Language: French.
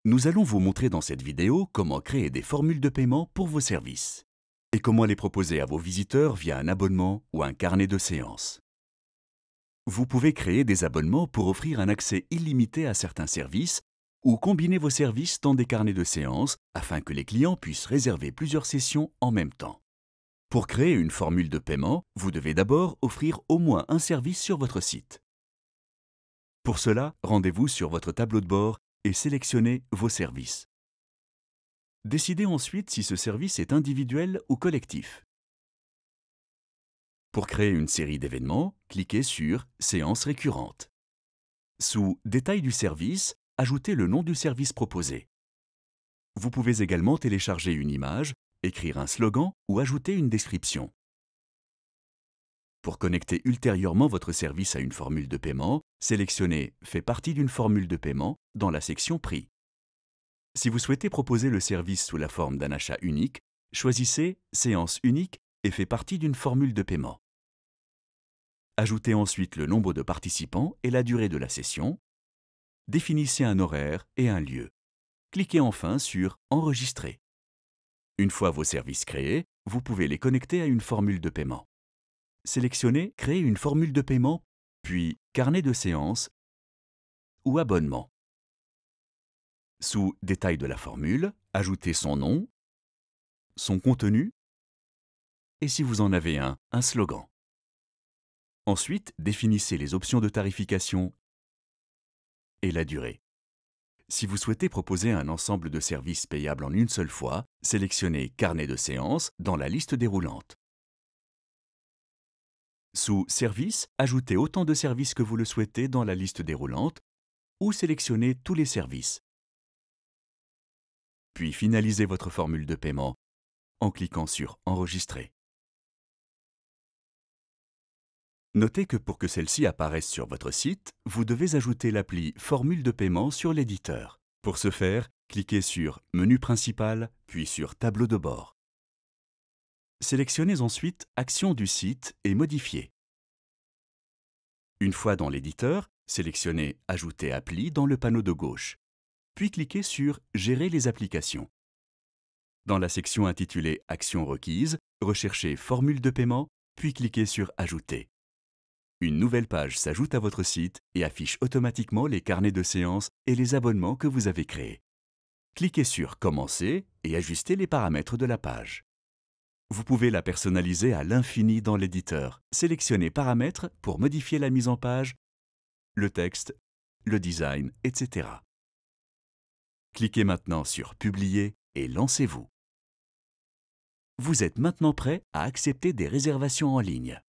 Nous allons vous montrer dans cette vidéo comment créer des formules de paiement pour vos services et comment les proposer à vos visiteurs via un abonnement ou un carnet de séances. Vous pouvez créer des abonnements pour offrir un accès illimité à certains services ou combiner vos services dans des carnets de séances afin que les clients puissent réserver plusieurs sessions en même temps. Pour créer une formule de paiement, vous devez d'abord offrir au moins un service sur votre site. Pour cela, rendez-vous sur votre tableau de bord et sélectionnez vos services. Décidez ensuite si ce service est individuel ou collectif. Pour créer une série d'événements, cliquez sur « Séances récurrentes ». Sous « Détails du service », ajoutez le nom du service proposé. Vous pouvez également télécharger une image, écrire un slogan ou ajouter une description. Pour connecter ultérieurement votre service à une formule de paiement, sélectionnez « Fait partie d'une formule de paiement » dans la section Prix. Si vous souhaitez proposer le service sous la forme d'un achat unique, choisissez « Séance unique » et fait partie d'une formule de paiement. Ajoutez ensuite le nombre de participants et la durée de la session. Définissez un horaire et un lieu. Cliquez enfin sur « Enregistrer ». Une fois vos services créés, vous pouvez les connecter à une formule de paiement. Sélectionnez « Créer une formule de paiement », puis « Carnet de séance » ou « Abonnement ». Sous « Détails de la formule », ajoutez son nom, son contenu et, si vous en avez un slogan. Ensuite, définissez les options de tarification et la durée. Si vous souhaitez proposer un ensemble de services payables en une seule fois, sélectionnez « Carnet de séance » dans la liste déroulante. Sous « Services », ajoutez autant de services que vous le souhaitez dans la liste déroulante ou sélectionnez tous les services. Puis finalisez votre formule de paiement en cliquant sur « Enregistrer ». Notez que pour que celle-ci apparaisse sur votre site, vous devez ajouter l'appli Formule de paiement sur l'éditeur. Pour ce faire, cliquez sur Menu principal, puis sur Tableau de bord. Sélectionnez ensuite Actions du site et Modifier. Une fois dans l'éditeur, sélectionnez Ajouter appli dans le panneau de gauche, puis cliquez sur Gérer les applications. Dans la section intitulée Actions requises, recherchez Formule de paiement, puis cliquez sur Ajouter. Une nouvelle page s'ajoute à votre site et affiche automatiquement les carnets de séances et les abonnements que vous avez créés. Cliquez sur Commencer et ajustez les paramètres de la page. Vous pouvez la personnaliser à l'infini dans l'éditeur. Sélectionnez Paramètres pour modifier la mise en page, le texte, le design, etc. Cliquez maintenant sur Publier et lancez-vous. Vous êtes maintenant prêt à accepter des réservations en ligne.